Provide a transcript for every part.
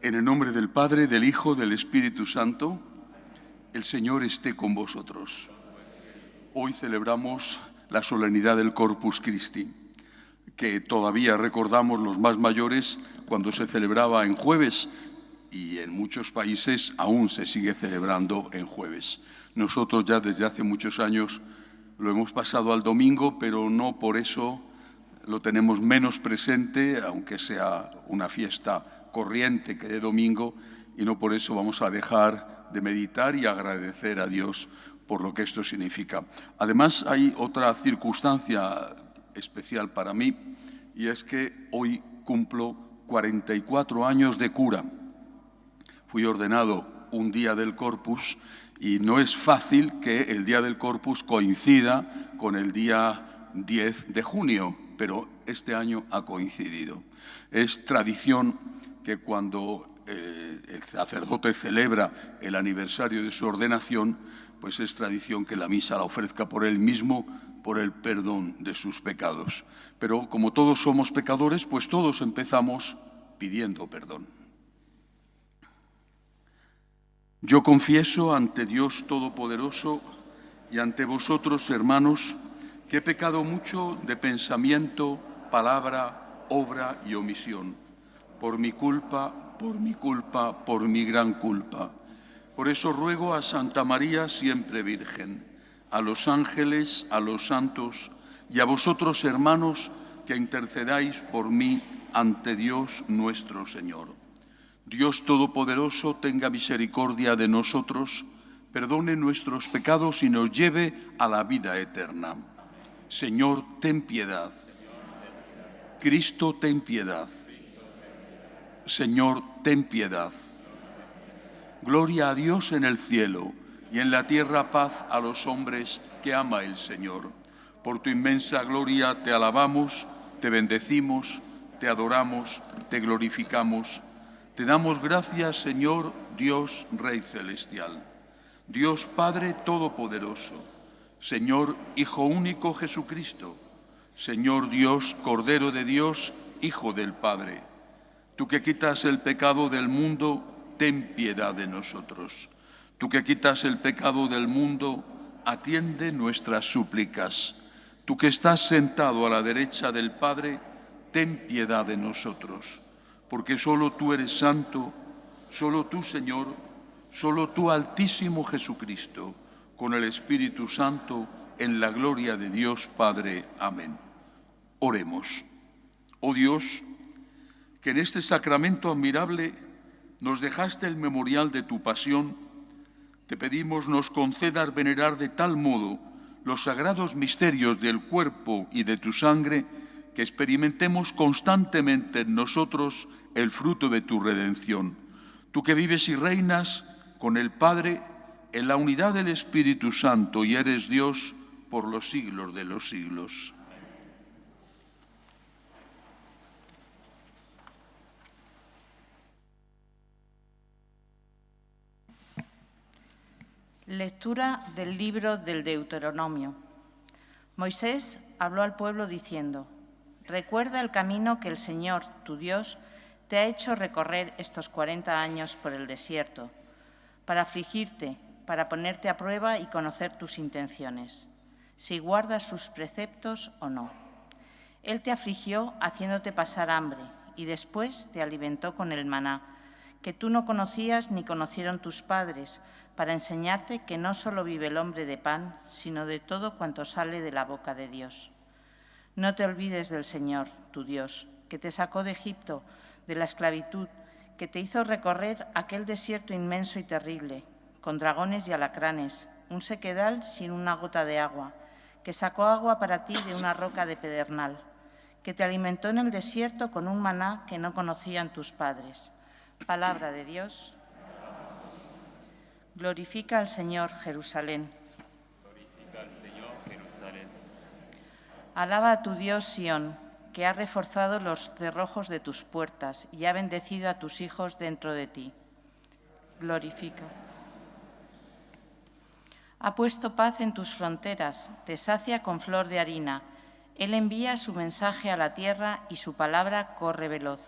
En el nombre del Padre, del Hijo, del Espíritu Santo, el Señor esté con vosotros. Hoy celebramos la solemnidad del Corpus Christi, que todavía recordamos los más mayores cuando se celebraba en jueves, y en muchos países aún se sigue celebrando en jueves. Nosotros ya desde hace muchos años lo hemos pasado al domingo, pero no por eso lo tenemos menos presente, aunque sea una fiesta corriente que de domingo, y no por eso vamos a dejar de meditar y agradecer a Dios por lo que esto significa. Además, hay otra circunstancia especial para mí, y es que hoy cumplo 44 años de cura. Fui ordenado un día del Corpus y no es fácil que el día del Corpus coincida con el día 10 de junio, pero este año ha coincidido. Es tradición que cuando el sacerdote celebra el aniversario de su ordenación, pues es tradición que la misa la ofrezca por él mismo, por el perdón de sus pecados. Pero como todos somos pecadores, pues todos empezamos pidiendo perdón. Yo confieso ante Dios Todopoderoso y ante vosotros, hermanos, que he pecado mucho de pensamiento, palabra, obra y omisión, por mi culpa, por mi gran culpa. Por eso ruego a Santa María siempre Virgen, a los ángeles, a los santos y a vosotros, hermanos, que intercedáis por mí ante Dios nuestro Señor. Dios Todopoderoso tenga misericordia de nosotros, perdone nuestros pecados y nos lleve a la vida eterna. Señor, ten piedad. Cristo, ten piedad. Señor, ten piedad. Gloria a Dios en el cielo y en la tierra paz a los hombres que ama el Señor. Por tu inmensa gloria te alabamos, te bendecimos, te adoramos, te glorificamos. Te damos gracias, Señor, Dios Rey Celestial, Dios Padre Todopoderoso, Señor Hijo Único Jesucristo, Señor Dios, Cordero de Dios, Hijo del Padre. Tú que quitas el pecado del mundo, ten piedad de nosotros. Tú que quitas el pecado del mundo, atiende nuestras súplicas. Tú que estás sentado a la derecha del Padre, ten piedad de nosotros. Porque solo tú eres santo, solo tú, Señor, solo tú, Altísimo Jesucristo, con el Espíritu Santo, en la gloria de Dios Padre. Amén. Oremos. Oh Dios, que en este sacramento admirable nos dejaste el memorial de tu pasión, te pedimos nos concedas venerar de tal modo los sagrados misterios del cuerpo y de tu sangre, que experimentemos constantemente en nosotros el fruto de tu redención. Tú que vives y reinas con el Padre en la unidad del Espíritu Santo y eres Dios por los siglos de los siglos. Lectura del libro del Deuteronomio. Moisés habló al pueblo diciendo: Recuerda el camino que el Señor, tu Dios, te ha hecho recorrer estos 40 años por el desierto, para afligirte, para ponerte a prueba y conocer tus intenciones, si guardas sus preceptos o no. Él te afligió haciéndote pasar hambre y después te alimentó con el maná, que tú no conocías ni conocieron tus padres, para enseñarte que no solo vive el hombre de pan, sino de todo cuanto sale de la boca de Dios. No te olvides del Señor, tu Dios, que te sacó de Egipto, de la esclavitud, que te hizo recorrer aquel desierto inmenso y terrible, con dragones y alacranes, un sequedal sin una gota de agua, que sacó agua para ti de una roca de pedernal, que te alimentó en el desierto con un maná que no conocían tus padres. Palabra de Dios. Glorifica al Señor, Jerusalén. Glorifica al Señor, Jerusalén. Alaba a tu Dios, Sión, que ha reforzado los cerrojos de tus puertas y ha bendecido a tus hijos dentro de ti. Glorifica. Ha puesto paz en tus fronteras, te sacia con flor de harina. Él envía su mensaje a la tierra y su palabra corre veloz.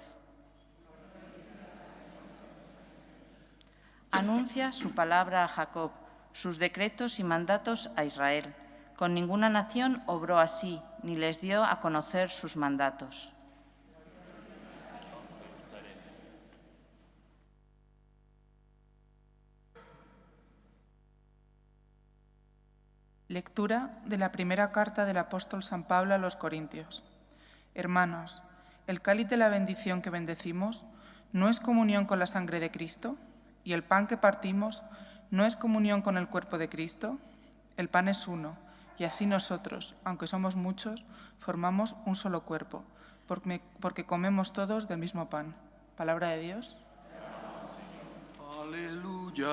anuncia su palabra a Jacob, sus decretos y mandatos a Israel. Con ninguna nación obró así, ni les dio a conocer sus mandatos. Lectura de la primera carta del apóstol San Pablo a los Corintios. Hermanos, el cáliz de la bendición que bendecimos no es comunión con la sangre de Cristo, y el pan que partimos no es comunión con el cuerpo de Cristo. El pan es uno, y así nosotros, aunque somos muchos, formamos un solo cuerpo, porque comemos todos del mismo pan. Palabra de Dios. Aleluya.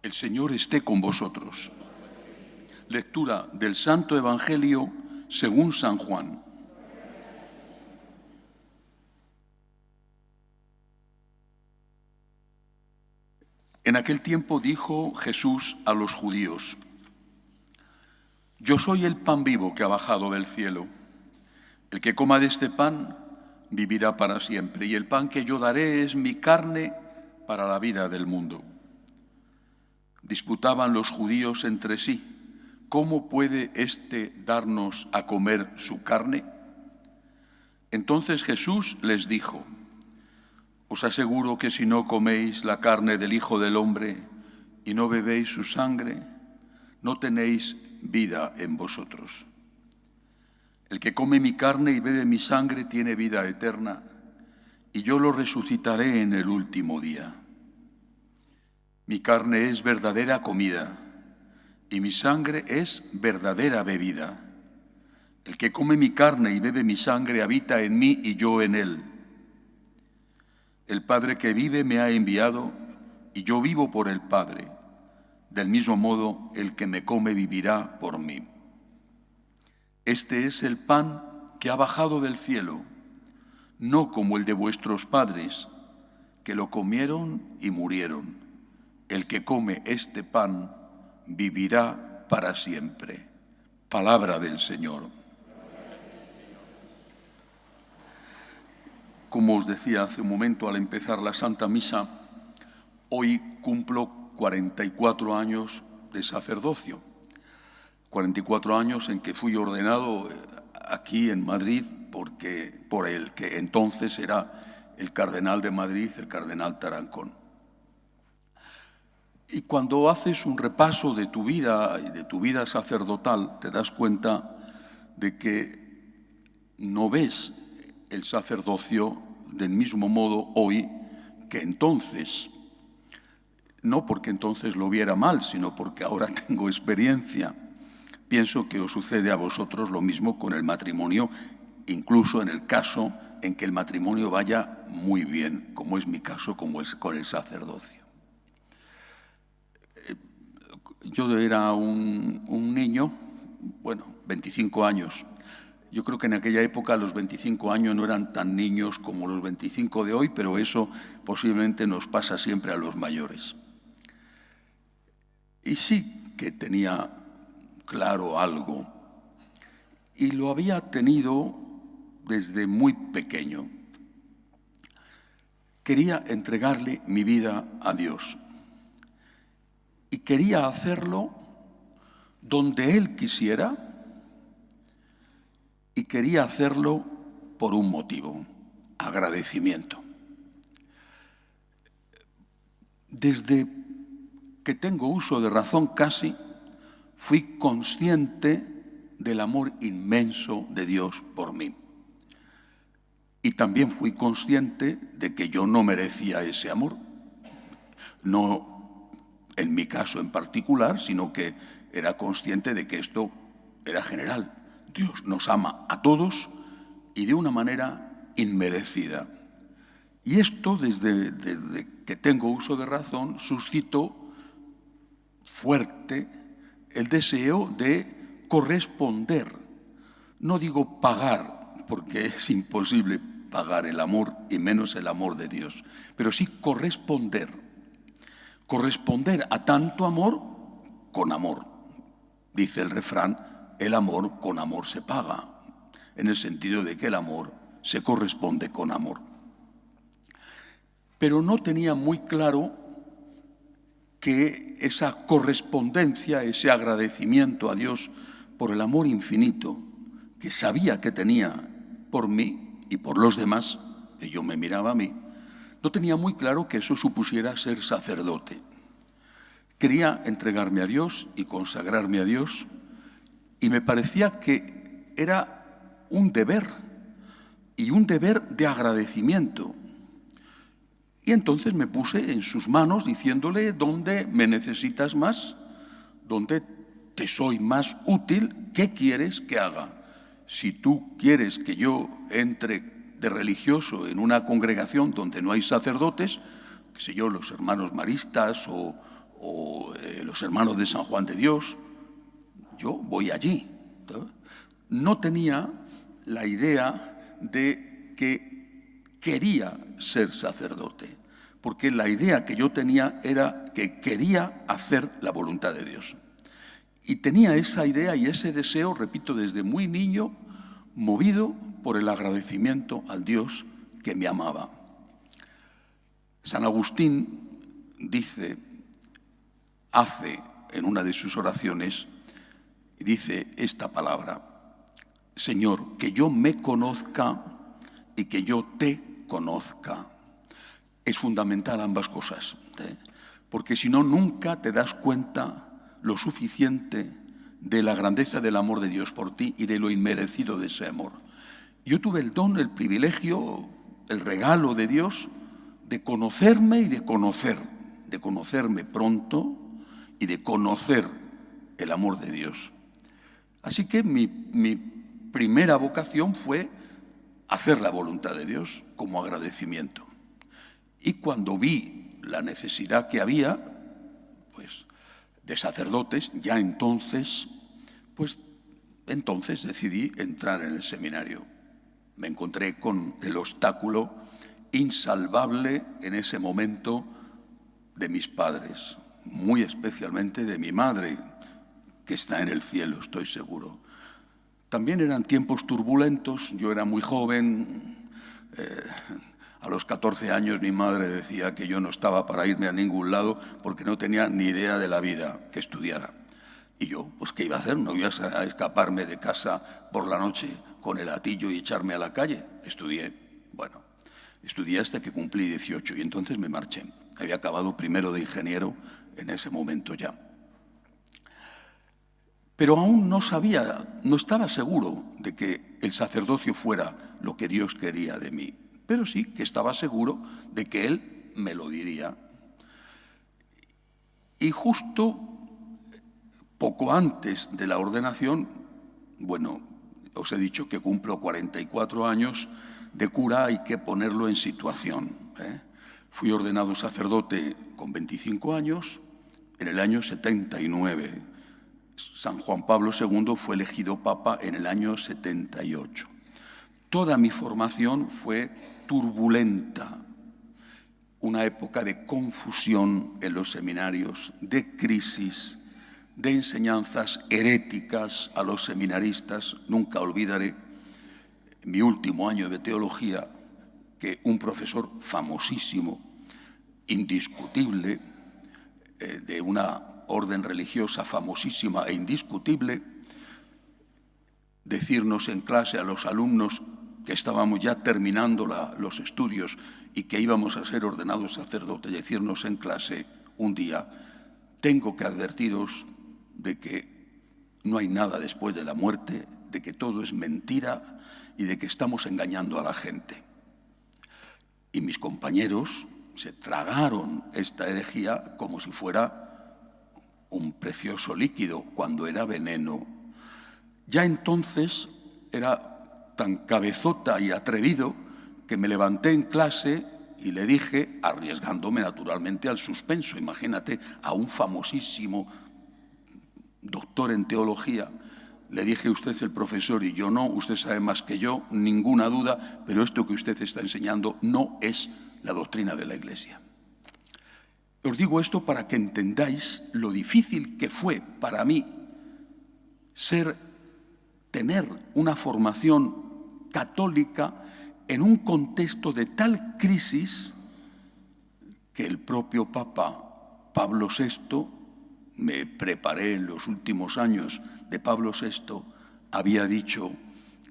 El Señor esté con vosotros. Lectura del Santo Evangelio según San Juan. En aquel tiempo dijo Jesús a los judíos: Yo soy el pan vivo que ha bajado del cielo. El que coma de este pan vivirá para siempre, y el pan que yo daré es mi carne para la vida del mundo. Disputaban los judíos entre sí: ¿cómo puede éste darnos a comer su carne? Entonces Jesús les dijo: Os aseguro que si no coméis la carne del Hijo del Hombre y no bebéis su sangre, no tenéis vida en vosotros. El que come mi carne y bebe mi sangre tiene vida eterna, y yo lo resucitaré en el último día. Mi carne es verdadera comida, y mi sangre es verdadera bebida. El que come mi carne y bebe mi sangre habita en mí y yo en él. El Padre que vive me ha enviado, y yo vivo por el Padre. Del mismo modo, el que me come vivirá por mí. Este es el pan que ha bajado del cielo, no como el de vuestros padres, que lo comieron y murieron. El que come este pan vivirá para siempre. Palabra del Señor. Como os decía hace un momento al empezar la Santa Misa, hoy cumplo 44 años de sacerdocio. 44 años en que fui ordenado aquí en Madrid por el que entonces era el cardenal de Madrid, el cardenal Tarancón. Y cuando haces un repaso de tu vida y de tu vida sacerdotal, te das cuenta de que no ves el sacerdocio del mismo modo hoy que entonces. No porque entonces lo viera mal, sino porque ahora tengo experiencia. Pienso que os sucede a vosotros lo mismo con el matrimonio, incluso en el caso en que el matrimonio vaya muy bien, como es mi caso, como es con el sacerdocio. Yo era un niño, 25 años. Yo creo que en aquella época los 25 años no eran tan niños como los 25 de hoy, pero eso posiblemente nos pasa siempre a los mayores. Y sí que tenía claro algo, y lo había tenido desde muy pequeño. Quería entregarle mi vida a Dios. Y quería hacerlo donde Él quisiera, y quería hacerlo por un motivo: agradecimiento. Desde que tengo uso de razón casi, fui consciente del amor inmenso de Dios por mí. Y también fui consciente de que yo no merecía ese amor. No en mi caso en particular, sino que era consciente de que esto era general. Dios nos ama a todos y de una manera inmerecida. Y esto, desde que tengo uso de razón, suscitó fuerte el deseo de corresponder. No digo pagar, porque es imposible pagar el amor, y menos el amor de Dios, pero sí corresponder. Corresponder a tanto amor con amor. Dice el refrán, el amor con amor se paga, en el sentido de que el amor se corresponde con amor. Pero no tenía muy claro que esa correspondencia, ese agradecimiento a Dios por el amor infinito que sabía que tenía por mí y por los demás, que yo me miraba a mí, no tenía muy claro que eso supusiera ser sacerdote. Quería entregarme a Dios y consagrarme a Dios, y me parecía que era un deber, y un deber de agradecimiento. Y entonces me puse en sus manos diciéndole: ¿dónde me necesitas más? ¿Dónde te soy más útil? ¿Qué quieres que haga? Si tú quieres que yo entre de religioso en una congregación donde no hay sacerdotes, qué sé yo, los hermanos maristas o los hermanos de San Juan de Dios, yo voy allí. No tenía la idea de que quería ser sacerdote, porque la idea que yo tenía era que quería hacer la voluntad de Dios. Y tenía esa idea y ese deseo, repito, desde muy niño, movido por el agradecimiento al Dios que me amaba. San Agustín hace en una de sus oraciones, dice esta palabra: Señor, que yo me conozca y que yo te conozca. Es fundamental ambas cosas, porque si no, nunca te das cuenta lo suficiente de la grandeza del amor de Dios por ti y de lo inmerecido de ese amor. Yo tuve el don, el privilegio, el regalo de Dios de conocerme y de conocerme pronto y de conocer el amor de Dios. Así que mi primera vocación fue hacer la voluntad de Dios como agradecimiento. Y cuando vi la necesidad que había, pues, de sacerdotes, ya entonces decidí entrar en el seminario. Me encontré con el obstáculo insalvable en ese momento de mis padres, muy especialmente de mi madre, que está en el cielo, estoy seguro. También eran tiempos turbulentos, yo era muy joven. A los 14 años mi madre decía que yo no estaba para irme a ningún lado porque no tenía ni idea de la vida que estudiara. Y yo, pues, ¿qué iba a hacer? No iba a escaparme de casa por la noche con el hatillo y echarme a la calle. Estudié hasta que cumplí 18 y entonces me marché. Había acabado primero de ingeniero en ese momento ya. Pero aún no estaba seguro de que el sacerdocio fuera lo que Dios quería de mí. Pero sí que estaba seguro de que Él me lo diría. Y justo poco antes de la ordenación, os he dicho que cumplo 44 años de cura, hay que ponerlo en situación. Fui ordenado sacerdote con 25 años en el año 79. San Juan Pablo II fue elegido papa en el año 78. Toda mi formación fue turbulenta, una época de confusión en los seminarios, de crisis, de enseñanzas heréticas a los seminaristas. Nunca olvidaré mi último año de teología, que un profesor famosísimo, indiscutible, de una orden religiosa famosísima e indiscutible, decirnos en clase a los alumnos que estábamos ya terminando los estudios y que íbamos a ser ordenados sacerdotes, decirnos en clase un día: tengo que advertiros de que no hay nada después de la muerte, de que todo es mentira y de que estamos engañando a la gente. Y mis compañeros se tragaron esta herejía como si fuera un precioso líquido, cuando era veneno. Ya entonces era tan cabezota y atrevido que me levanté en clase y le dije, arriesgándome naturalmente al suspenso, imagínate, a un famosísimo doctor en teología, le dije: usted es el profesor y yo no, usted sabe más que yo, ninguna duda, pero esto que usted está enseñando no es la doctrina de la Iglesia. Os digo esto para que entendáis lo difícil que fue para mí tener una formación católica en un contexto de tal crisis que el propio Papa Pablo VI, me preparé en los últimos años de Pablo VI, había dicho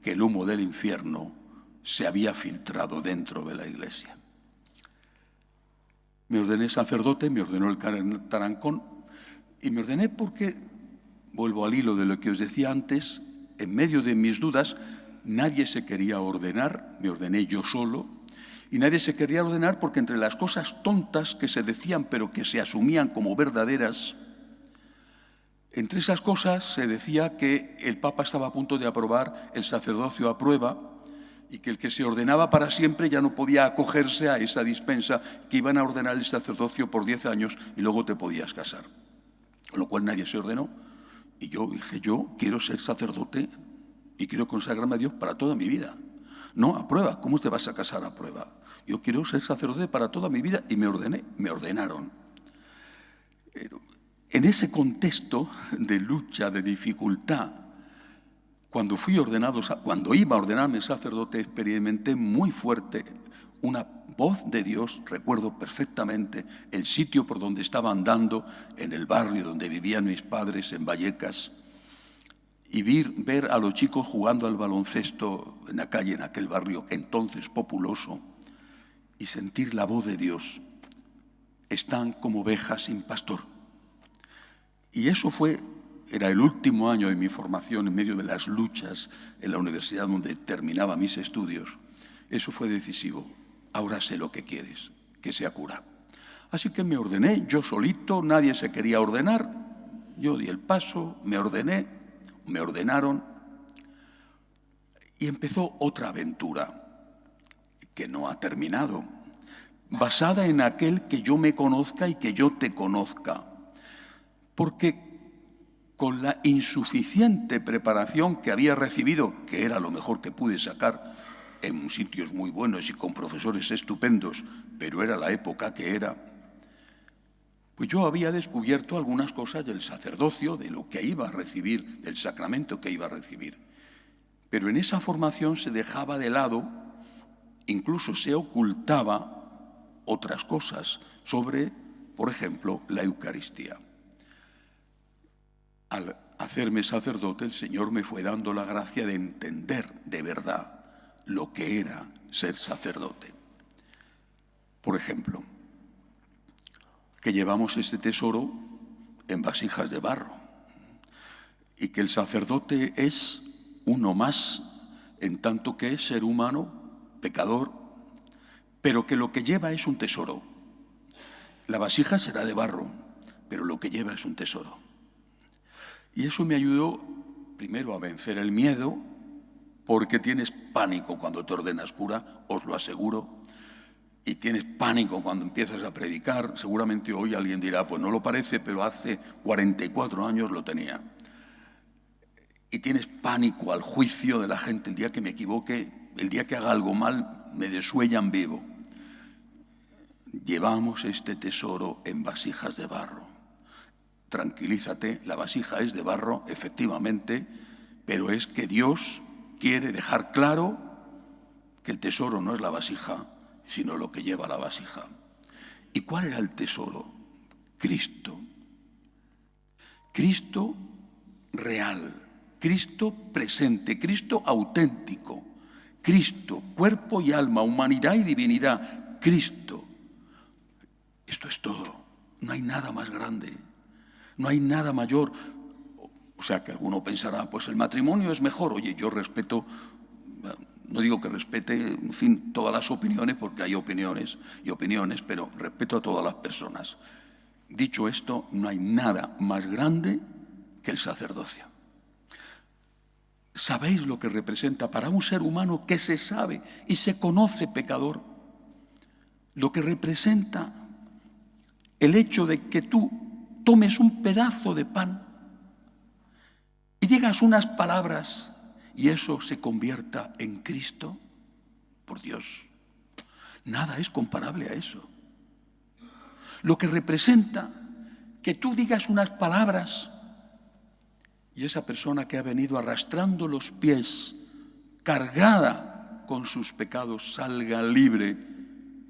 que el humo del infierno se había filtrado dentro de la Iglesia. Me ordené sacerdote, me ordenó el cardenal Tarancón, y me ordené porque, vuelvo al hilo de lo que os decía antes, en medio de mis dudas, nadie se quería ordenar, me ordené yo solo, y nadie se quería ordenar porque entre las cosas tontas que se decían pero que se asumían como verdaderas, entre esas cosas se decía que el Papa estaba a punto de aprobar el sacerdocio a prueba y que el que se ordenaba para siempre ya no podía acogerse a esa dispensa, que iban a ordenar el sacerdocio por 10 años y luego te podías casar. Con lo cual nadie se ordenó y yo dije, yo quiero ser sacerdote y quiero consagrarme a Dios para toda mi vida. No a prueba, ¿cómo te vas a casar a prueba? Yo quiero ser sacerdote para toda mi vida y me ordené, me ordenaron. En ese contexto de lucha, de dificultad, cuando iba a ordenarme sacerdote, experimenté muy fuerte una voz de Dios. Recuerdo perfectamente el sitio por donde estaba andando, en el barrio donde vivían mis padres, en Vallecas, y ver a los chicos jugando al baloncesto en la calle, en aquel barrio entonces populoso, y sentir la voz de Dios. Están como ovejas sin pastor. Y eso era el último año de mi formación en medio de las luchas en la universidad donde terminaba mis estudios. Eso fue decisivo. Ahora sé lo que quieres, que sea cura. Así que me ordené, yo solito, nadie se quería ordenar. Yo di el paso, me ordené, me ordenaron y empezó otra aventura que no ha terminado, basada en aquel que yo me conozca y que yo te conozca. Porque con la insuficiente preparación que había recibido, que era lo mejor que pude sacar en sitios muy buenos y con profesores estupendos, pero era la época que era, pues yo había descubierto algunas cosas del sacerdocio, de lo que iba a recibir, del sacramento que iba a recibir. Pero en esa formación se dejaba de lado, incluso se ocultaba otras cosas sobre, por ejemplo, la Eucaristía. Al hacerme sacerdote, el Señor me fue dando la gracia de entender de verdad lo que era ser sacerdote. Por ejemplo, que llevamos este tesoro en vasijas de barro y que el sacerdote es uno más en tanto que es ser humano, pecador, pero que lo que lleva es un tesoro. La vasija será de barro, pero lo que lleva es un tesoro. Y eso me ayudó primero a vencer el miedo, porque tienes pánico cuando te ordenas cura, os lo aseguro, y tienes pánico cuando empiezas a predicar. Seguramente hoy alguien dirá, pues no lo parece, pero hace 44 años lo tenía. Y tienes pánico al juicio de la gente, el día que me equivoque, el día que haga algo mal, me desuellan vivo. Llevamos este tesoro en vasijas de barro. Tranquilízate, la vasija es de barro, efectivamente, pero es que Dios quiere dejar claro que el tesoro no es la vasija, sino lo que lleva la vasija. ¿Y cuál era el tesoro? Cristo. Cristo real, Cristo presente, Cristo auténtico, Cristo, cuerpo y alma, humanidad y divinidad, Cristo. Esto es todo, no hay nada más grande. No hay nada mayor. O sea, que alguno pensará, pues el matrimonio es mejor. Oye, yo respeto, no digo que respete, en fin, todas las opiniones, porque hay opiniones y opiniones, pero respeto a todas las personas. Dicho esto, no hay nada más grande que el sacerdocio. ¿Sabéis lo que representa para un ser humano que se sabe y se conoce pecador? Lo que representa el hecho de que tú tomes un pedazo de pan y digas unas palabras y eso se convierta en Cristo. Por Dios, nada es comparable a eso. Lo que representa que tú digas unas palabras y esa persona que ha venido arrastrando los pies, cargada con sus pecados, salga libre,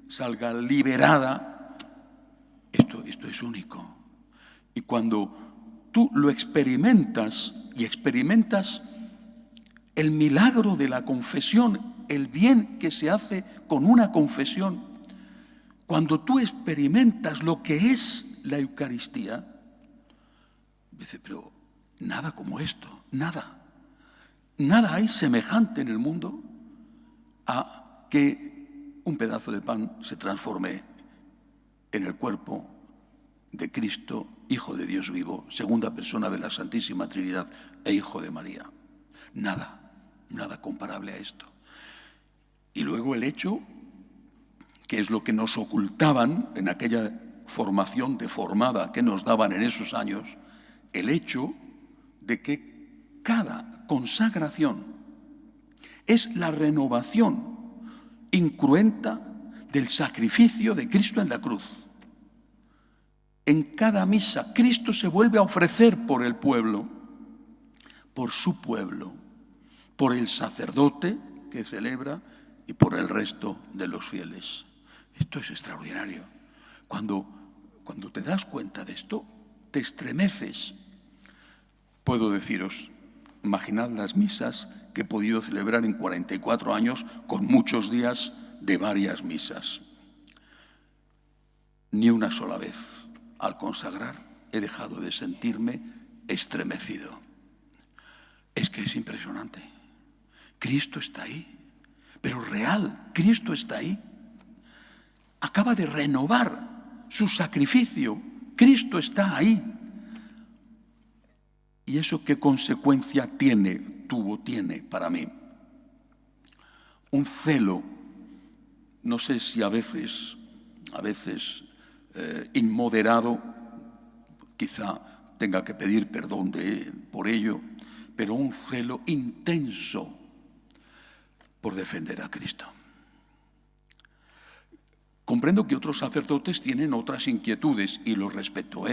salga liberada. Esto es único. Y cuando tú lo experimentas y experimentas el milagro de la confesión, el bien que se hace con una confesión, cuando tú experimentas lo que es la Eucaristía, dice, pero nada como esto, nada hay semejante en el mundo a que un pedazo de pan se transforme en el cuerpo de Cristo, Hijo de Dios vivo, segunda persona de la Santísima Trinidad e Hijo de María. Nada comparable a esto. Y luego el hecho, que es lo que nos ocultaban en aquella formación deformada que nos daban en esos años, el hecho de que cada consagración es la renovación incruenta del sacrificio de Cristo en la cruz. En cada misa, Cristo se vuelve a ofrecer por el pueblo, por su pueblo, por el sacerdote que celebra y por el resto de los fieles. Esto es extraordinario. Cuando te das cuenta de esto, te estremeces. Puedo deciros, imaginad las misas que he podido celebrar en 44 años con muchos días de varias misas. Ni una sola vez al consagrar he dejado de sentirme estremecido. Es que es impresionante. Cristo está ahí, pero real, Cristo está ahí. Acaba de renovar su sacrificio. Cristo está ahí. ¿Y eso qué consecuencia tiene para mí? Un celo, no sé si a veces inmoderado, quizá tenga que pedir perdón por ello, pero un celo intenso por defender a Cristo. Comprendo que otros sacerdotes tienen otras inquietudes y los respeto,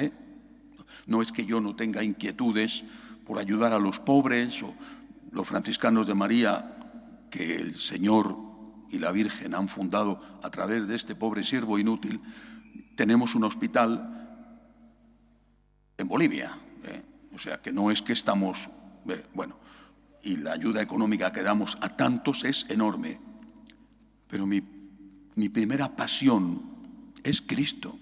No es que yo no tenga inquietudes por ayudar a los pobres o los franciscanos de María que el Señor y la Virgen han fundado a través de este pobre siervo inútil. Tenemos un hospital en Bolivia, o sea que no es que estamos, y la ayuda económica que damos a tantos es enorme, pero mi primera pasión es Cristo.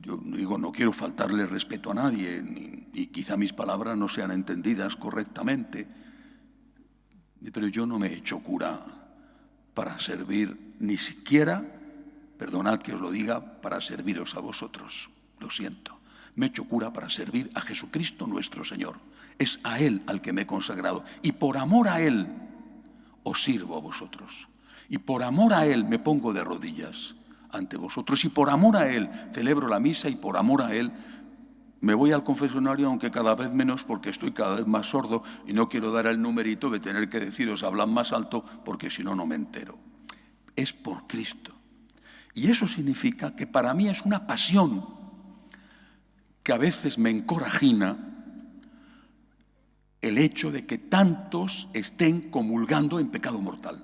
Yo digo, no quiero faltarle respeto a nadie y quizá mis palabras no sean entendidas correctamente, pero yo no me he hecho cura para servir, ni siquiera, perdonad que os lo diga, para serviros a vosotros, lo siento. Me he hecho cura para servir a Jesucristo nuestro Señor. Es a Él al que me he consagrado y por amor a Él os sirvo a vosotros. Y por amor a Él me pongo de rodillas ante vosotros y por amor a Él celebro la misa y por amor a Él me voy al confesionario, aunque cada vez menos porque estoy cada vez más sordo y no quiero dar el numerito de tener que deciros hablar más alto porque si no, no me entero. Es por Cristo. Y eso significa que para mí es una pasión que a veces me encorajina el hecho de que tantos estén comulgando en pecado mortal.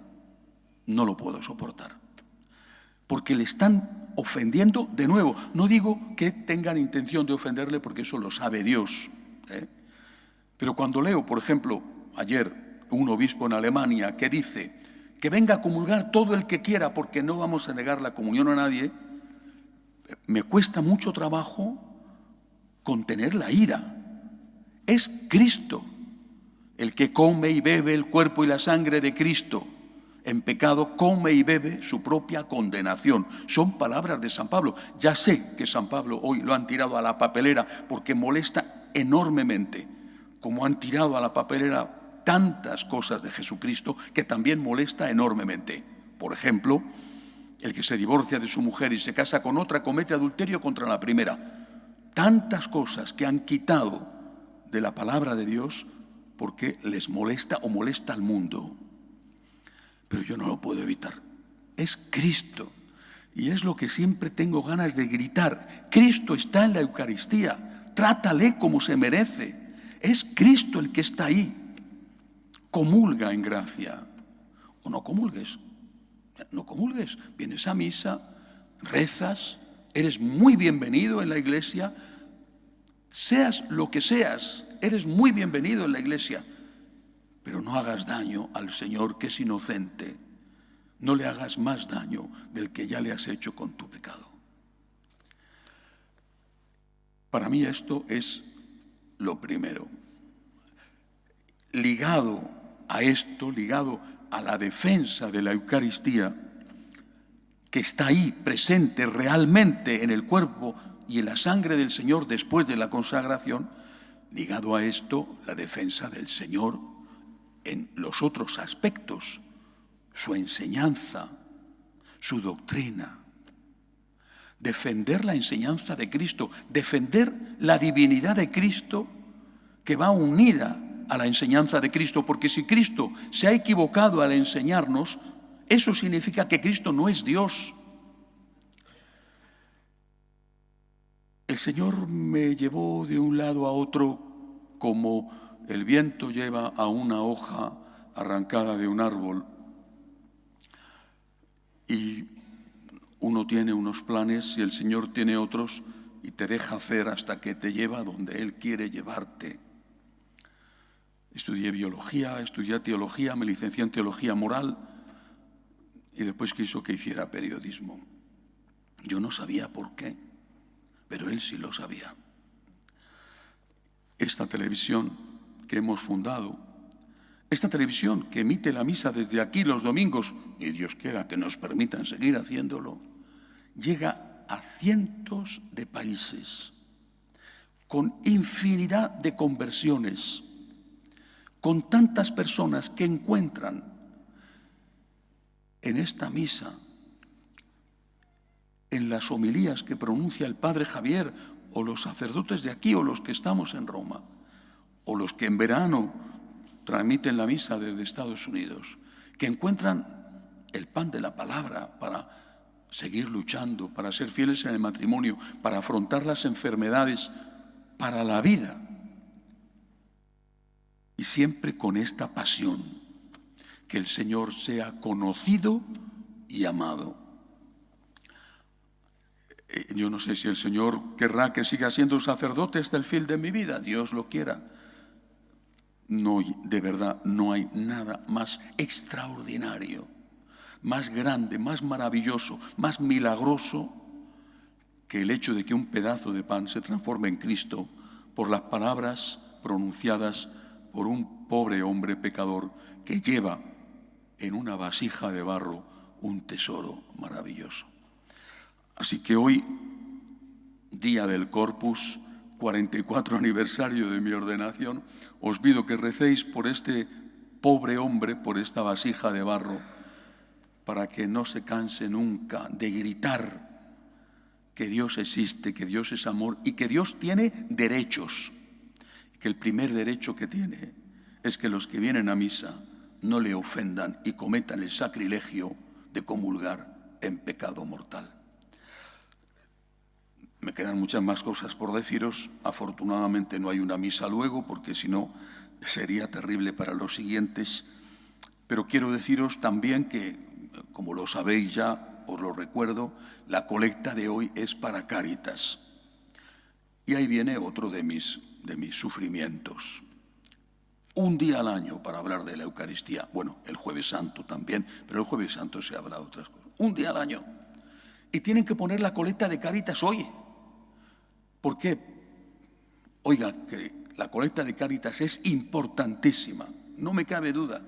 No lo puedo soportar. Porque le están ofendiendo de nuevo. No digo que tengan intención de ofenderle porque eso lo sabe Dios. Pero cuando leo, por ejemplo, ayer un obispo en Alemania que dice que venga a comulgar todo el que quiera porque no vamos a negar la comunión a nadie, me cuesta mucho trabajo contener la ira. Es Cristo el que come y bebe el cuerpo y la sangre de Cristo. En pecado come y bebe su propia condenación. Son palabras de San Pablo. Ya sé que San Pablo hoy lo han tirado a la papelera porque molesta enormemente, como han tirado a la papelera tantas cosas de Jesucristo que también molesta enormemente. Por ejemplo, el que se divorcia de su mujer y se casa con otra comete adulterio contra la primera. Tantas cosas que han quitado de la palabra de Dios porque les molesta o molesta al mundo. Pero yo no lo puedo evitar. Es Cristo. Y es lo que siempre tengo ganas de gritar. Cristo está en la Eucaristía. Trátale como se merece. Es Cristo el que está ahí. Comulga en gracia. O no comulgues. No comulgues. Vienes a misa, rezas, eres muy bienvenido en la iglesia. Seas lo que seas, eres muy bienvenido en la iglesia. Pero no hagas daño al Señor, que es inocente. No le hagas más daño del que ya le has hecho con tu pecado. Para mí esto es lo primero. Ligado a esto, ligado a la defensa de la Eucaristía, que está ahí presente realmente en el cuerpo y en la sangre del Señor después de la consagración, ligado a esto, la defensa del Señor en los otros aspectos, su enseñanza, su doctrina. Defender la enseñanza de Cristo, defender la divinidad de Cristo que va unida a la enseñanza de Cristo, porque si Cristo se ha equivocado al enseñarnos, eso significa que Cristo no es Dios. El Señor me llevó de un lado a otro como el viento lleva a una hoja arrancada de un árbol, y uno tiene unos planes y el Señor tiene otros, y te deja hacer hasta que te lleva donde Él quiere llevarte. Estudié biología, estudié teología, me licencié en teología moral y después quiso que hiciera periodismo. Yo no sabía por qué, pero Él sí lo sabía. Esta televisión que hemos fundado, esta televisión que emite la misa desde aquí los domingos, y Dios quiera que nos permitan seguir haciéndolo, llega a cientos de países, con infinidad de conversiones, con tantas personas que encuentran en esta misa, en las homilías que pronuncia el Padre Javier, o los sacerdotes de aquí, o los que estamos en Roma, o los que en verano transmiten la misa desde Estados Unidos, que encuentran el pan de la palabra para seguir luchando, para ser fieles en el matrimonio, para afrontar las enfermedades, para la vida. Y siempre con esta pasión, que el Señor sea conocido y amado. Yo no sé si el Señor querrá que siga siendo sacerdote hasta el fin de mi vida, Dios lo quiera. No, de verdad, no hay nada más extraordinario, más grande, más maravilloso, más milagroso que el hecho de que un pedazo de pan se transforme en Cristo por las palabras pronunciadas por un pobre hombre pecador que lleva en una vasija de barro un tesoro maravilloso. Así que hoy, día del Corpus, 44 aniversario de mi ordenación, os pido que recéis por este pobre hombre, por esta vasija de barro, para que no se canse nunca de gritar que Dios existe, que Dios es amor y que Dios tiene derechos. Que el primer derecho que tiene es que los que vienen a misa no le ofendan y cometan el sacrilegio de comulgar en pecado mortal. Me quedan muchas más cosas por deciros. Afortunadamente no hay una misa luego, porque si no sería terrible para los siguientes. Pero quiero deciros también que, como lo sabéis ya, os lo recuerdo, la colecta de hoy es para Cáritas. Y ahí viene otro de mis sufrimientos. Un día al año para hablar de la Eucaristía. Bueno, el Jueves Santo también, pero el Jueves Santo se habla de otras cosas. Un día al año. Y tienen que poner la colecta de Cáritas hoy. ¿Por qué? Oiga, que la colecta de Cáritas es importantísima, no me cabe duda.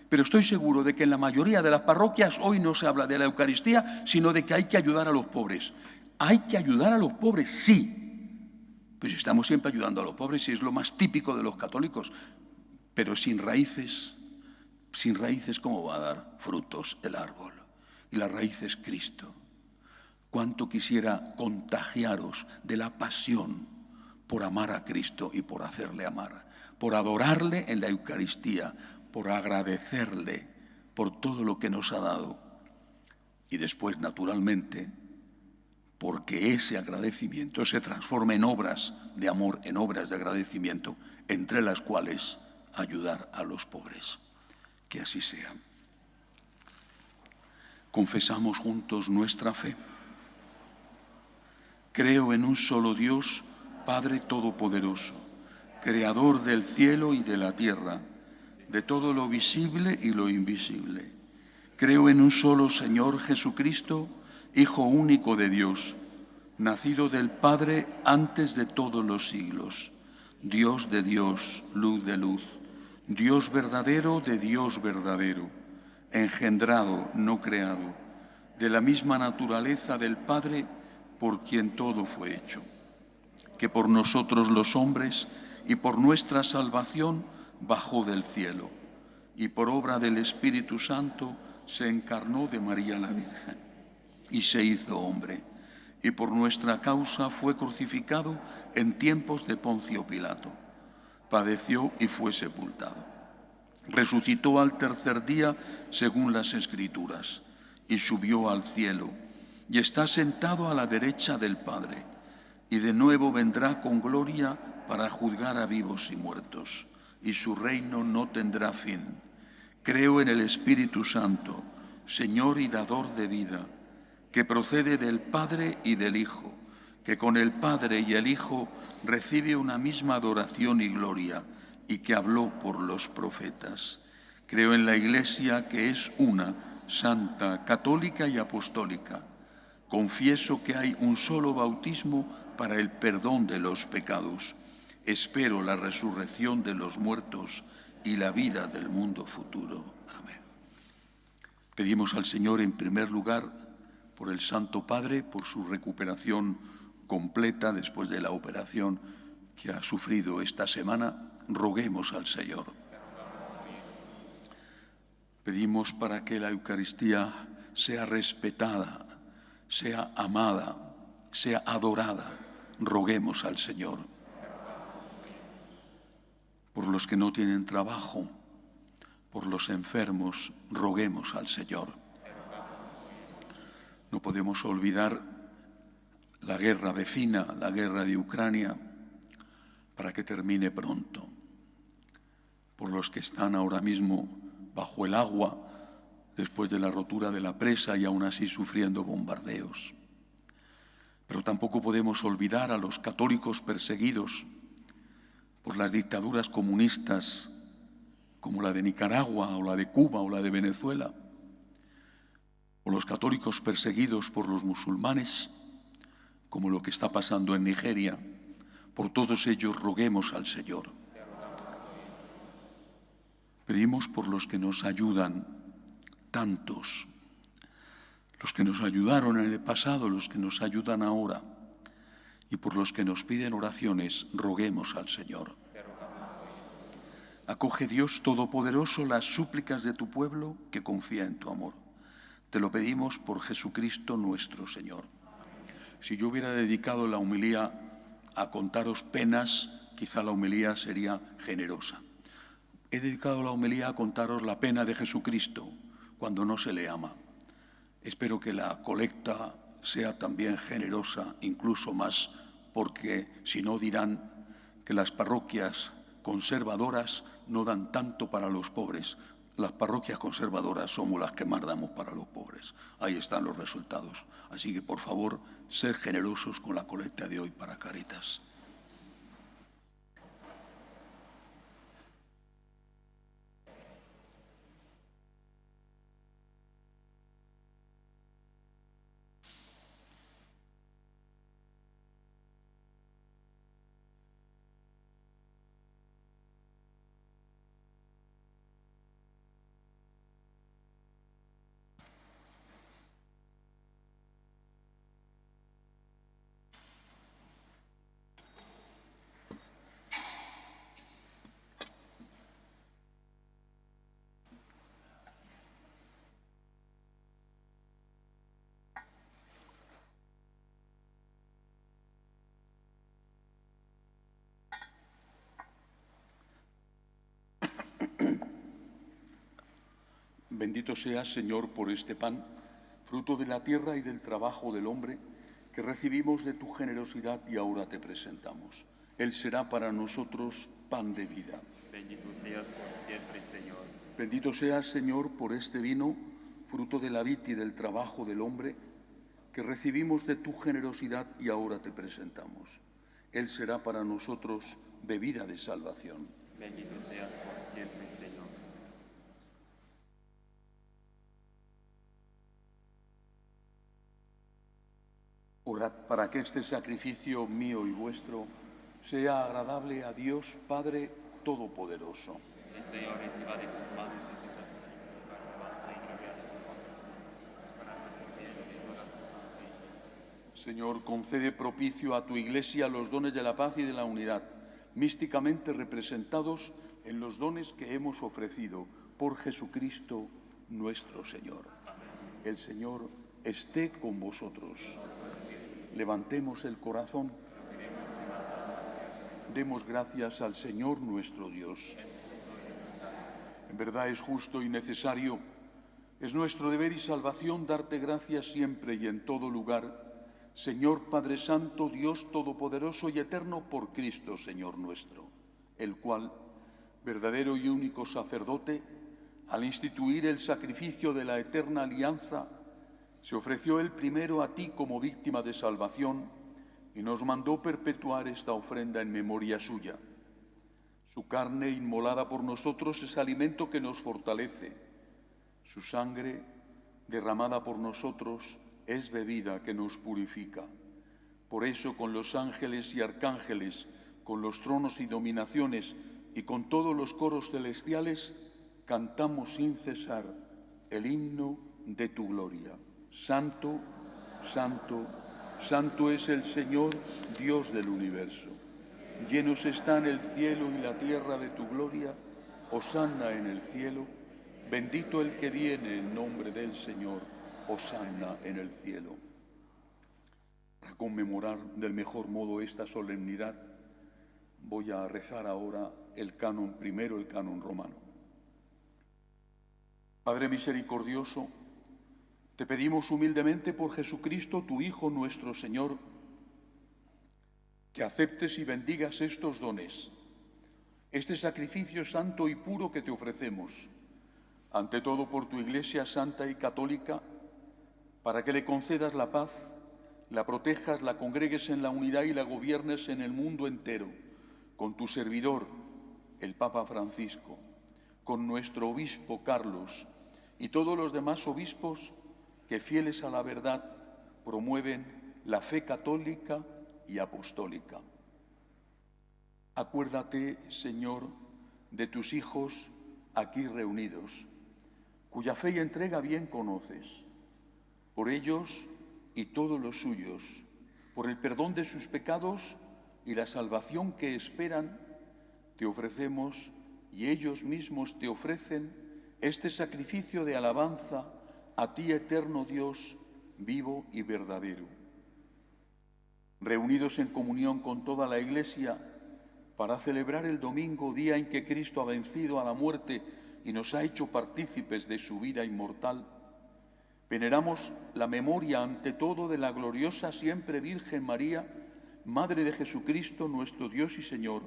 Pero estoy seguro de que en la mayoría de las parroquias hoy no se habla de la Eucaristía, sino de que hay que ayudar a los pobres. ¿Hay que ayudar a los pobres? Sí. Pues estamos siempre ayudando a los pobres y es lo más típico de los católicos. Pero sin raíces, ¿cómo va a dar frutos el árbol? Y la raíz es Cristo. Cuánto quisiera contagiaros de la pasión por amar a Cristo y por hacerle amar, por adorarle en la Eucaristía, por agradecerle por todo lo que nos ha dado. Y después, naturalmente, porque ese agradecimiento se transforma en obras de amor, en obras de agradecimiento, entre las cuales ayudar a los pobres. Que así sea. Confesamos juntos nuestra fe. Creo en un solo Dios, Padre Todopoderoso, Creador del cielo y de la tierra, de todo lo visible y lo invisible. Creo en un solo Señor Jesucristo, Hijo único de Dios, nacido del Padre antes de todos los siglos, Dios de Dios, luz de luz, Dios verdadero de Dios verdadero, engendrado, no creado, de la misma naturaleza del Padre, por quien todo fue hecho, que por nosotros los hombres y por nuestra salvación bajó del cielo, y por obra del Espíritu Santo se encarnó de María la Virgen, y se hizo hombre, y por nuestra causa fue crucificado en tiempos de Poncio Pilato. Padeció y fue sepultado. Resucitó al tercer día según las Escrituras, y subió al cielo, y está sentado a la derecha del Padre, y de nuevo vendrá con gloria para juzgar a vivos y muertos, y su reino no tendrá fin. Creo en el Espíritu Santo, Señor y dador de vida, que procede del Padre y del Hijo, que con el Padre y el Hijo recibe una misma adoración y gloria, y que habló por los profetas. Creo en la Iglesia, que es una, santa, católica y apostólica. Confieso que hay un solo bautismo para el perdón de los pecados. Espero la resurrección de los muertos y la vida del mundo futuro. Amén. Pedimos al Señor, en primer lugar, por el Santo Padre, por su recuperación completa después de la operación que ha sufrido esta semana. Roguemos al Señor. Pedimos para que la Eucaristía sea respetada, sea amada, sea adorada. Roguemos al Señor. Por los que no tienen trabajo, por los enfermos, roguemos al Señor. No podemos olvidar la guerra vecina, la guerra de Ucrania, para que termine pronto. Por los que están ahora mismo bajo el agua, después de la rotura de la presa y aún así sufriendo bombardeos. Pero tampoco podemos olvidar a los católicos perseguidos por las dictaduras comunistas, como la de Nicaragua o la de Cuba o la de Venezuela, o los católicos perseguidos por los musulmanes, como lo que está pasando en Nigeria. Por todos ellos roguemos al Señor. Pedimos por los que nos ayudan, tantos, los que nos ayudaron en el pasado, los que nos ayudan ahora, y por los que nos piden oraciones, roguemos al Señor. Acoge, Dios Todopoderoso, las súplicas de tu pueblo que confía en tu amor. Te lo pedimos por Jesucristo nuestro Señor. Si yo hubiera dedicado la homilía a contaros penas, quizá la homilía sería generosa. He dedicado la homilía a contaros la pena de Jesucristo cuando no se le ama. Espero que la colecta sea también generosa, incluso más, porque si no dirán que las parroquias conservadoras no dan tanto para los pobres. Las parroquias conservadoras somos las que más damos para los pobres. Ahí están los resultados. Así que, por favor, sed generosos con la colecta de hoy para Cáritas. Bendito seas, Señor, por este pan, fruto de la tierra y del trabajo del hombre, que recibimos de tu generosidad y ahora te presentamos. Él será para nosotros pan de vida. Bendito seas por siempre, Señor. Bendito seas, Señor, por este vino, fruto de la vid y del trabajo del hombre, que recibimos de tu generosidad y ahora te presentamos. Él será para nosotros bebida de salvación. Bendito seas por siempre, Señor. Orad para que este sacrificio mío y vuestro sea agradable a Dios Padre Todopoderoso. El Señor reciba de tus manos este sacrificio para alabanza y gloria de tu nombre, para nuestro bien y de toda su santa Iglesia. Señor, concede propicio a tu Iglesia los dones de la paz y de la unidad, místicamente representados en los dones que hemos ofrecido por Jesucristo nuestro Señor. El Señor esté con vosotros. Levantemos el corazón. Demos gracias al Señor nuestro Dios. En verdad es justo y necesario, es nuestro deber y salvación darte gracias siempre y en todo lugar, Señor Padre Santo, Dios Todopoderoso y Eterno, por Cristo, Señor nuestro, el cual, verdadero y único sacerdote, al instituir el sacrificio de la eterna alianza, se ofreció él primero a ti como víctima de salvación y nos mandó perpetuar esta ofrenda en memoria suya. Su carne inmolada por nosotros es alimento que nos fortalece. Su sangre derramada por nosotros es bebida que nos purifica. Por eso, con los ángeles y arcángeles, con los tronos y dominaciones y con todos los coros celestiales, cantamos sin cesar el himno de tu gloria. Santo, santo, santo es el Señor, Dios del universo. Llenos están el cielo y la tierra de tu gloria. Hosanna en el cielo. Bendito el que viene en nombre del Señor. Hosanna en el cielo. Para conmemorar del mejor modo esta solemnidad, voy a rezar ahora el canon primero, el canon romano. Padre misericordioso, te pedimos humildemente por Jesucristo, tu Hijo nuestro Señor, que aceptes y bendigas estos dones, este sacrificio santo y puro que te ofrecemos, ante todo por tu Iglesia santa y católica, para que le concedas la paz, la protejas, la congregues en la unidad y la gobiernes en el mundo entero, con tu servidor, el Papa Francisco, con nuestro obispo Carlos y todos los demás obispos que, fieles a la verdad, promueven la fe católica y apostólica. Acuérdate, Señor, de tus hijos aquí reunidos, cuya fe y entrega bien conoces. Por ellos y todos los suyos, por el perdón de sus pecados y la salvación que esperan, te ofrecemos y ellos mismos te ofrecen este sacrificio de alabanza a ti, eterno Dios, vivo y verdadero. Reunidos en comunión con toda la Iglesia para celebrar el domingo, día en que Cristo ha vencido a la muerte y nos ha hecho partícipes de su vida inmortal, veneramos la memoria ante todo de la gloriosa siempre Virgen María, Madre de Jesucristo, nuestro Dios y Señor,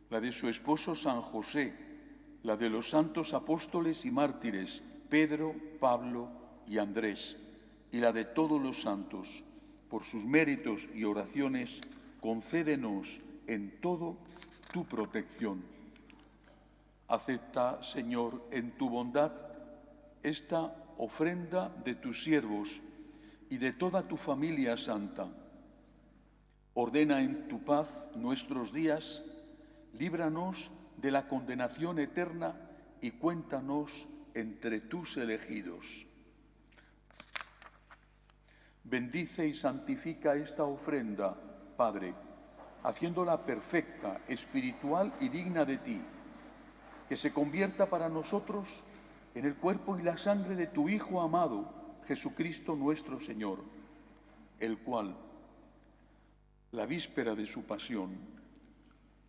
la de su esposo San José, la de los santos apóstoles y mártires, Pedro, Pablo y Andrés, y la de todos los santos. Por sus méritos y oraciones, concédenos en todo tu protección. Acepta, Señor, en tu bondad esta ofrenda de tus siervos y de toda tu familia santa. Ordena en tu paz nuestros días, líbranos de la condenación eterna y cuéntanos entre tus elegidos. Bendice y santifica esta ofrenda, Padre, haciéndola perfecta, espiritual y digna de ti, que se convierta para nosotros en el cuerpo y la sangre de tu Hijo amado, Jesucristo nuestro Señor, el cual, la víspera de su pasión,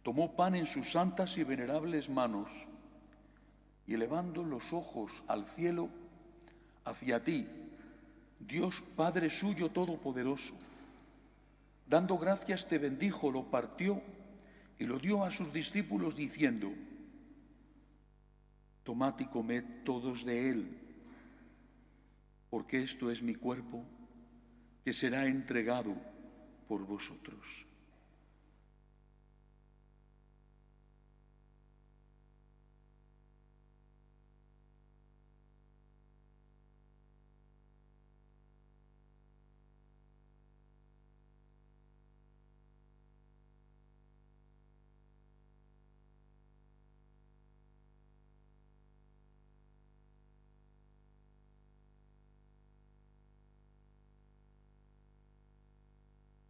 tomó pan en sus santas y venerables manos y, elevando los ojos al cielo, hacia ti, Dios Padre suyo todopoderoso, Dando gracias te bendijo, lo partió y lo dio a sus discípulos diciendo: tomad y comed todos de él, porque esto es mi cuerpo, que será entregado por vosotros.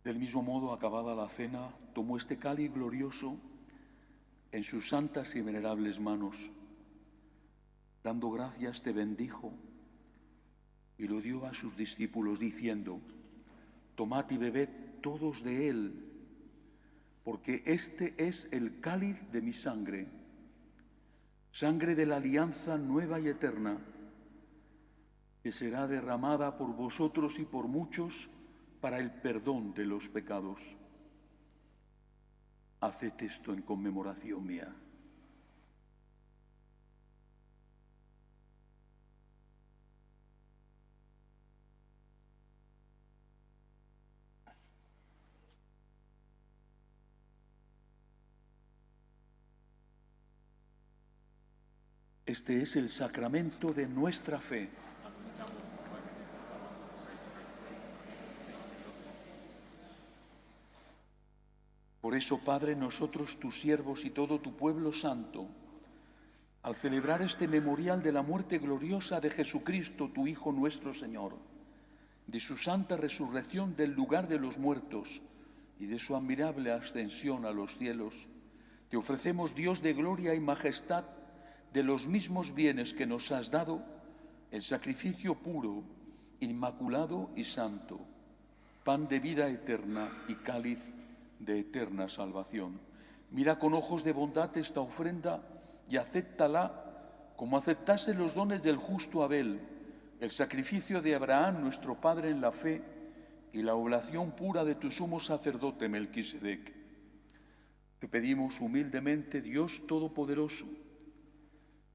Del mismo modo, acabada la cena, tomó este cáliz glorioso en sus santas y venerables manos. Dando gracias, te bendijo y lo dio a sus discípulos, diciendo: tomad y bebed todos de él, porque este es el cáliz de mi sangre, sangre de la alianza nueva y eterna, que será derramada por vosotros y por muchos para el perdón de los pecados. Haced esto en conmemoración mía. Este es el sacramento de nuestra fe. Por eso, Padre, nosotros, tus siervos y todo tu pueblo santo, al celebrar este memorial de la muerte gloriosa de Jesucristo, tu Hijo nuestro Señor, de su santa resurrección del lugar de los muertos y de su admirable ascensión a los cielos, te ofrecemos, Dios de gloria y majestad, de los mismos bienes que nos has dado, el sacrificio puro, inmaculado y santo, pan de vida eterna y cáliz de eterna salvación. Mira con ojos de bondad esta ofrenda y acéptala como aceptase los dones del justo Abel, el sacrificio de Abraham, nuestro padre en la fe, y la oblación pura de tu sumo sacerdote Melquisedec. Te pedimos humildemente, Dios Todopoderoso,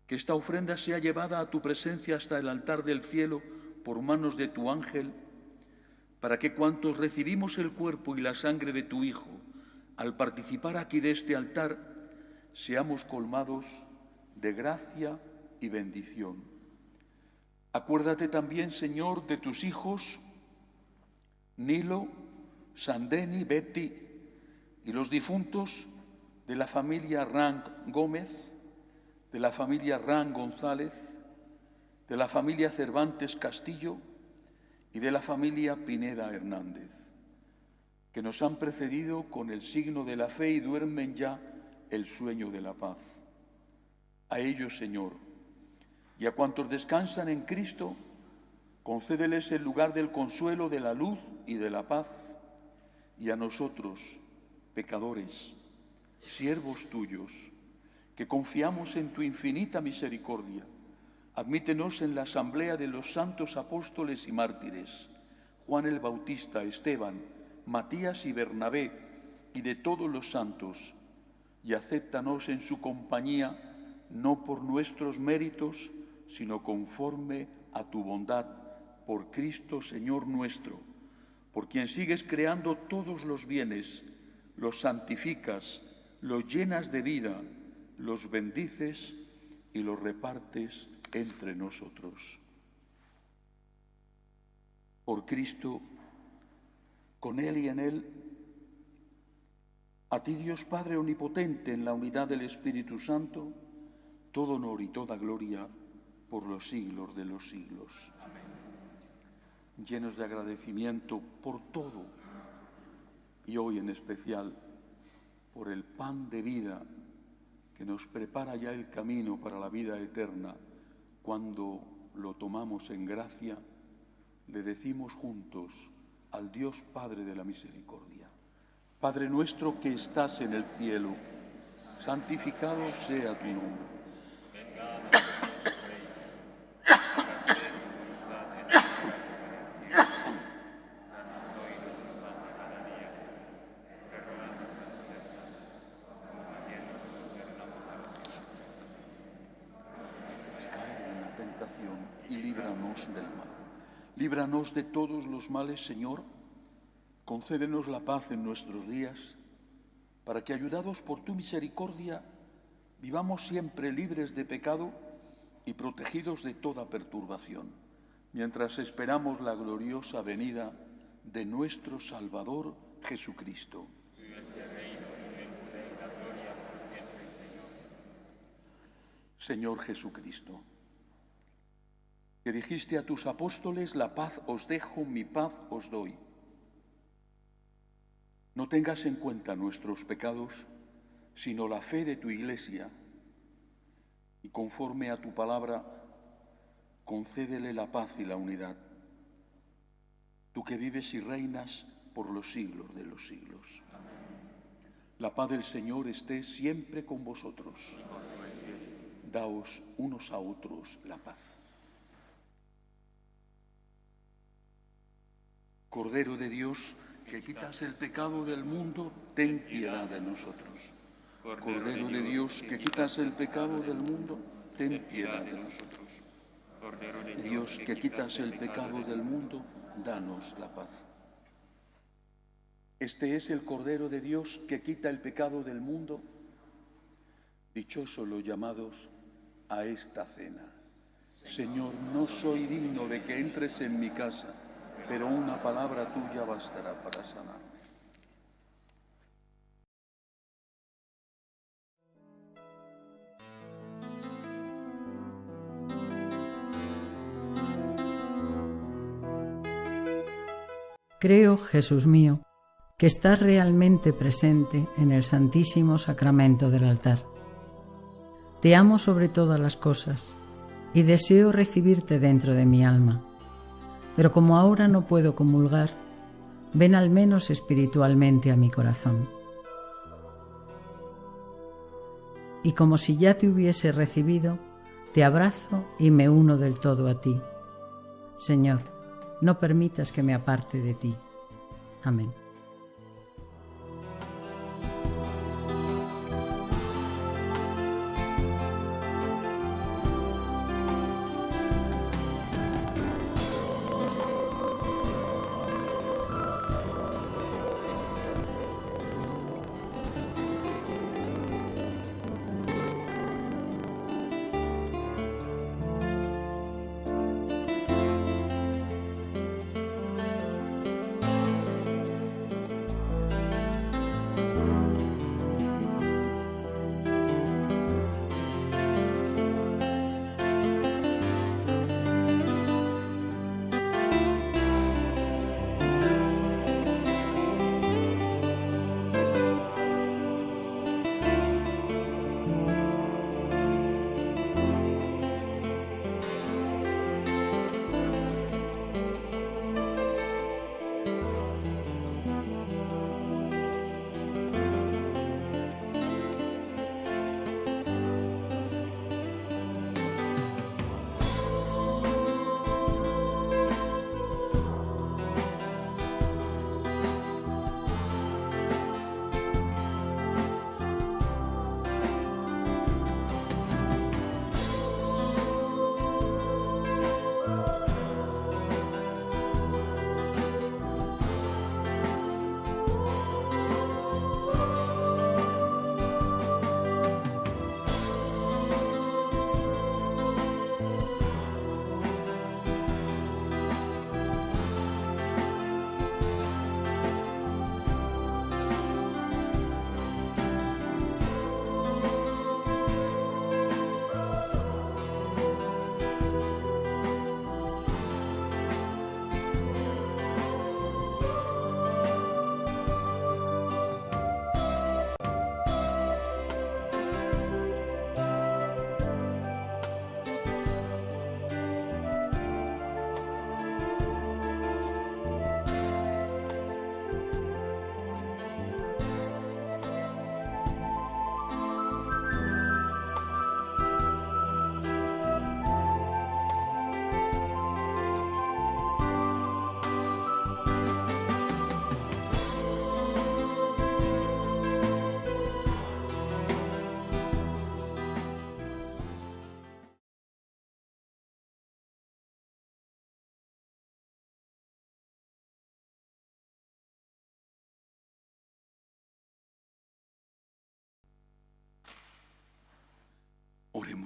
que esta ofrenda sea llevada a tu presencia hasta el altar del cielo por manos de tu ángel, para que cuantos recibimos el cuerpo y la sangre de tu Hijo, al participar aquí de este altar, seamos colmados de gracia y bendición. Acuérdate también, Señor, de tus hijos Nilo, Sandeni, Betty y los difuntos de la familia Rank Gómez, de la familia Ran González, de la familia Cervantes Castillo y de la familia Pineda Hernández, que nos han precedido con el signo de la fe y duermen ya el sueño de la paz. A ellos, Señor, y a cuantos descansan en Cristo, concédeles el lugar del consuelo, de la luz y de la paz, y a nosotros, pecadores, siervos tuyos, que confiamos en tu infinita misericordia, admítenos en la asamblea de los santos apóstoles y mártires, Juan el Bautista, Esteban, Matías y Bernabé, y de todos los santos, y acéptanos en su compañía, no por nuestros méritos, sino conforme a tu bondad, por Cristo Señor nuestro, por quien sigues creando todos los bienes, los santificas, los llenas de vida, los bendices y los repartes entre nosotros. Por Cristo, con Él y en Él, a ti, Dios Padre omnipotente, en la unidad del Espíritu Santo, todo honor y toda gloria por los siglos de los siglos. Amén. Llenos de agradecimiento por todo, y hoy en especial por el pan de vida que nos prepara ya el camino para la vida eterna, cuando lo tomamos en gracia, le decimos juntos al Dios Padre de la misericordia: Padre nuestro que estás en el cielo, santificado sea tu nombre. tentación y líbranos del mal. Líbranos de todos los males, Señor. Concédenos la paz en nuestros días, para que, ayudados por tu misericordia, vivamos siempre libres de pecado y protegidos de toda perturbación, mientras esperamos la gloriosa venida de nuestro Salvador Jesucristo. Señor Jesucristo, que dijiste a tus apóstoles: la paz os dejo, mi paz os doy. No tengas en cuenta nuestros pecados, sino la fe de tu Iglesia, y conforme a tu palabra, concédele la paz y la unidad. Tú que vives y reinas por los siglos de los siglos. La paz del Señor esté siempre con vosotros. Daos unos a otros la paz. Cordero de Dios, que quitas el pecado del mundo, ten piedad de nosotros. Cordero de Dios, que quitas el pecado del mundo, ten piedad de nosotros. Cordero de Dios, que quitas el pecado del mundo, danos la paz. Este es el Cordero de Dios que quita el pecado del mundo. Dichosos los llamados a esta cena. Señor, no soy digno de que entres en mi casa, pero una palabra tuya bastará para sanarme. Creo, Jesús mío, que estás realmente presente en el Santísimo Sacramento del altar. Te amo sobre todas las cosas y deseo recibirte dentro de mi alma. Pero como ahora no puedo comulgar, ven al menos espiritualmente a mi corazón. Y como si ya te hubiese recibido, te abrazo y me uno del todo a ti. Señor, no permitas que me aparte de ti. Amén.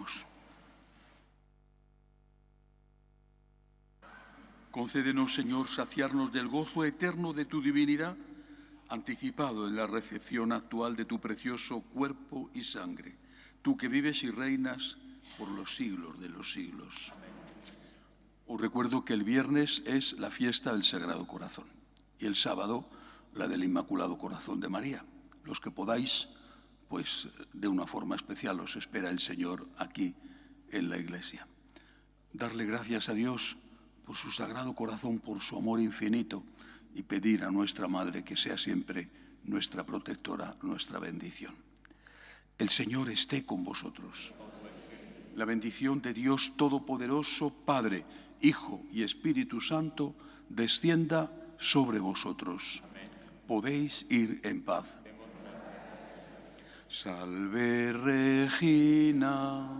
Oremos. Concédenos, Señor, saciarnos del gozo eterno de tu divinidad, anticipado en la recepción actual de tu precioso cuerpo y sangre, tú que vives y reinas por los siglos de los siglos. Os recuerdo que el viernes es la fiesta del Sagrado Corazón y el sábado la del Inmaculado Corazón de María. Los que podáis, pues de una forma especial os espera el Señor aquí en la Iglesia. Darle gracias a Dios por su Sagrado Corazón, por su amor infinito, y pedir a nuestra Madre que sea siempre nuestra protectora, nuestra bendición. El Señor esté con vosotros. La bendición de Dios Todopoderoso, Padre, Hijo y Espíritu Santo, descienda sobre vosotros. Podéis ir en paz. Salve Regina.